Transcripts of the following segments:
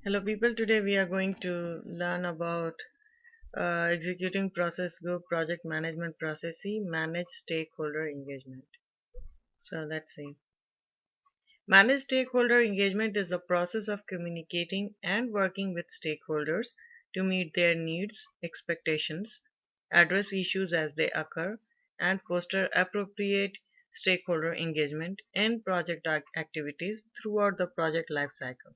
Hello people, today we are going to learn about executing process group project management processes, manage stakeholder engagement. So let's see. Manage stakeholder engagement is the process of communicating and working with stakeholders to meet their needs, expectations, address issues as they occur, and foster appropriate stakeholder engagement in project activities throughout the project lifecycle.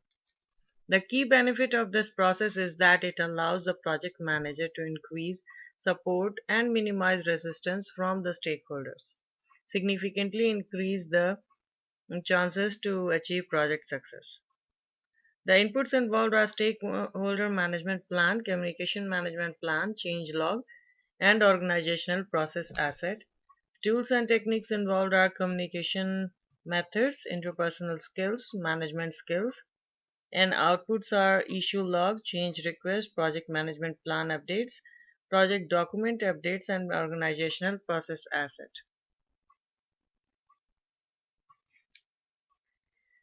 The key benefit of this process is that it allows the project manager to increase support and minimize resistance from the stakeholders, significantly increase the chances to achieve project success. The inputs involved are stakeholder management plan, communication management plan, change log, and organizational process asset. Tools and techniques involved are communication methods, interpersonal skills, management skills, and outputs are issue log, change request, project management plan updates, project document updates, and organizational process asset.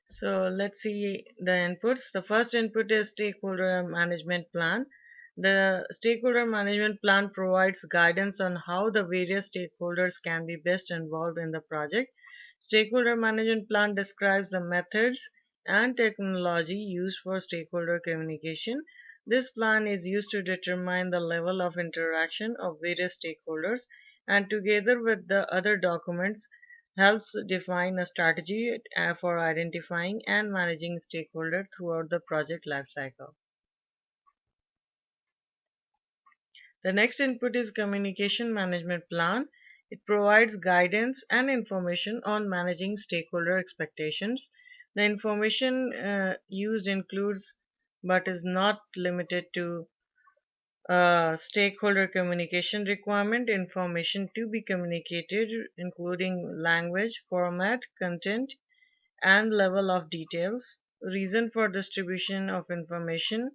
So let's see the inputs. The first input is stakeholder management plan. The stakeholder management plan provides guidance on how the various stakeholders can be best involved in the project. Stakeholder management plan describes the methods and technology used for stakeholder communication. This plan is used to determine the level of interaction of various stakeholders and together with the other documents helps define a strategy for identifying and managing stakeholders throughout the project lifecycle. The next input is communication management plan. It provides guidance and information on managing stakeholder expectations. The information used includes but is not limited to stakeholder communication requirement, information to be communicated, including language, format, content, and level of details, reason for distribution of information,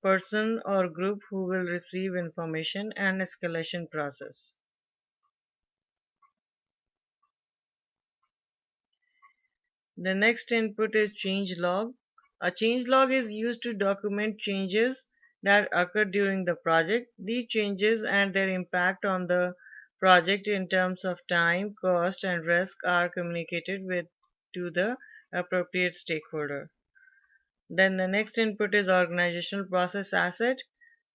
person or group who will receive information, and escalation process. The next input is change log. A change log is used to document changes that occur during the project. These changes and their impact on the project in terms of time, cost, and risk are communicated with to the appropriate stakeholder. Then the next input is organizational process asset.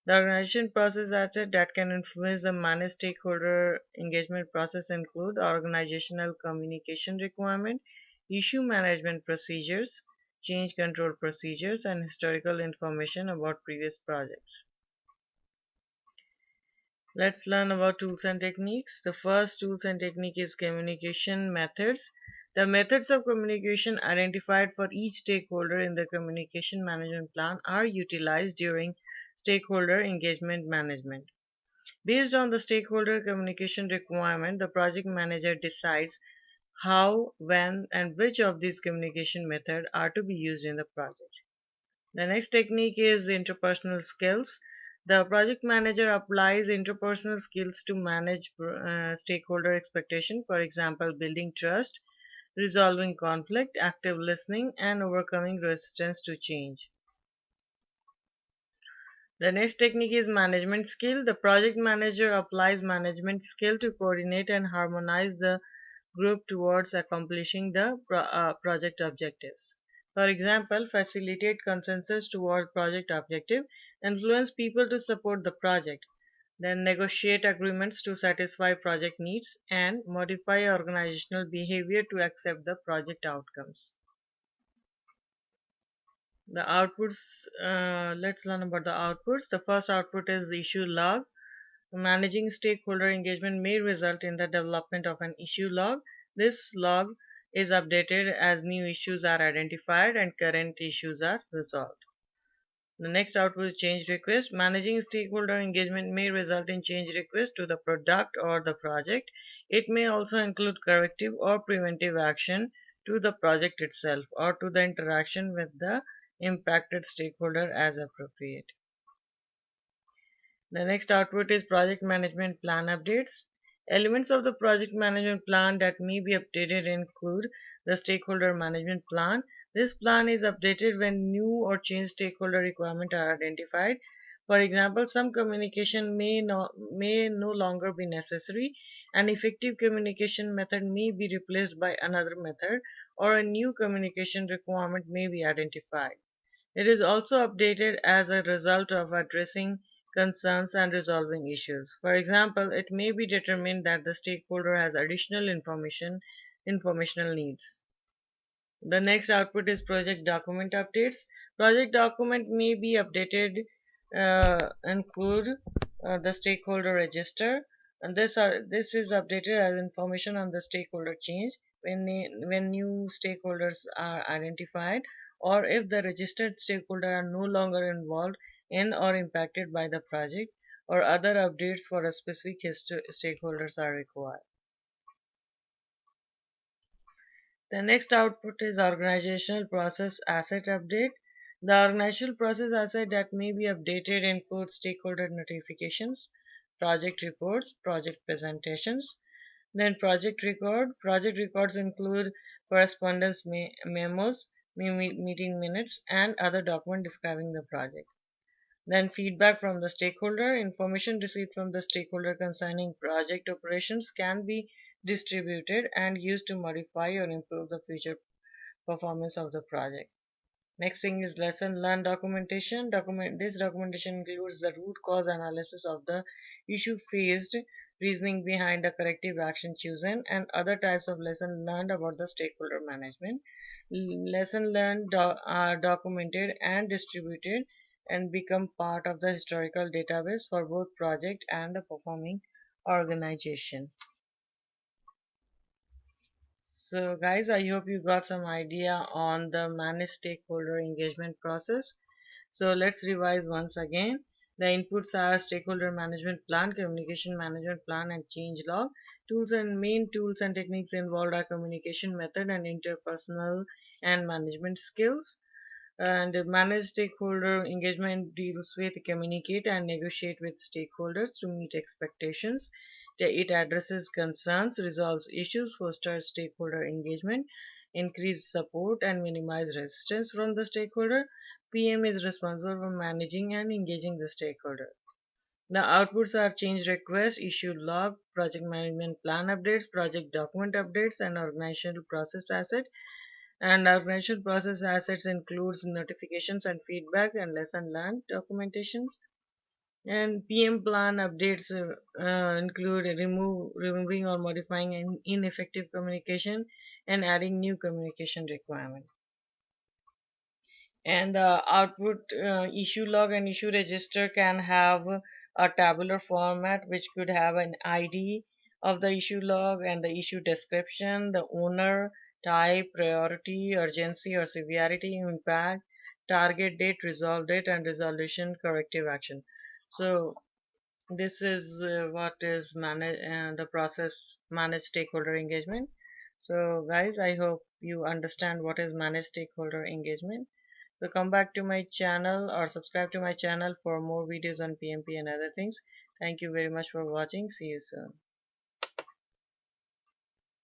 The organization process asset that can influence the managed stakeholder engagement process include organizational communication requirement, issue management procedures, change control procedures, and historical information about previous projects. Let's learn about tools and techniques. The first tools and technique is communication methods. The methods of communication identified for each stakeholder in the communication management plan are utilized during stakeholder engagement management. Based on the stakeholder communication requirement, the project manager decides how, when, and which of these communication methods are to be used in the project. The next technique is interpersonal skills. The project manager applies interpersonal skills to manage stakeholder expectation, for example, building trust, resolving conflict, active listening, and overcoming resistance to change. The next technique is management skill. The project manager applies management skill to coordinate and harmonize the group towards accomplishing the project objectives. For example, facilitate consensus toward project objective, influence people to support the project, then negotiate agreements to satisfy project needs, and modify organizational behavior to accept the project outcomes. The outputs, let's learn about the outputs. The first output is the issue log. Managing stakeholder engagement may result in the development of an issue log. This log is updated as new issues are identified and current issues are resolved. The next output is change request. Managing stakeholder engagement may result in change request to the product or the project. It may also include corrective or preventive action to the project itself or to the interaction with the impacted stakeholder as appropriate. The next output is project management plan updates. Elements of the project management plan that may be updated include the stakeholder management plan. This plan is updated when new or changed stakeholder requirements are identified. For example, some communication may no longer be necessary. An effective communication method may be replaced by another method, or a new communication requirement may be identified. It is also updated as a result of addressing concerns and resolving issues. For example, it may be determined that the stakeholder has additional informational needs. The next output is project document updates. Project document may be updated, include the stakeholder register, and this is updated as information on the stakeholder change when new stakeholders are identified, or if the registered stakeholder are no longer involved in or impacted by the project, or other updates for a specific stakeholders are required. The next output is organizational process asset update. The organizational process asset that may be updated includes stakeholder notifications, project reports, project presentations. Then project record. Project records include correspondence memos, meeting minutes, and other documents describing the project. Then feedback from the stakeholder. Information received from the stakeholder concerning project operations can be distributed and used to modify or improve the future performance of the project. Next thing is lesson learned documentation. This documentation includes the root cause analysis of the issue faced, reasoning behind the corrective action chosen, and other types of lesson learned about the stakeholder management. Lesson learned are documented and distributed and become part of the historical database for both project and the performing organization. So guys, I hope you got some idea on the managed stakeholder engagement process. So let's revise once again. The inputs are stakeholder management plan, communication management plan, and change log. Tools and main tools and techniques involved are communication method and interpersonal and management skills. And managed stakeholder engagement deals with communicate and negotiate with stakeholders to meet expectations. It addresses concerns, resolves issues, fosters stakeholder engagement, increase support, and minimize resistance from the stakeholder. PM is responsible for managing and engaging the stakeholder. The outputs are change request, issue log, project management plan updates, project document updates, and organizational process asset. And organizational process assets includes notifications and feedback and lesson learned documentations. And PM plan updates include removing or modifying ineffective communication and adding new communication requirement. And the output issue log and issue register can have a tabular format which could have an ID of the issue log and the issue description, the owner, type, priority, urgency or severity, impact, target date, resolve date, and resolution corrective action. So this is what is the process managed stakeholder engagement. So guys, I hope you understand what is managed stakeholder engagement. So come back to my channel or subscribe to my channel for more videos on PMP and other things. Thank you very much for watching. See you soon.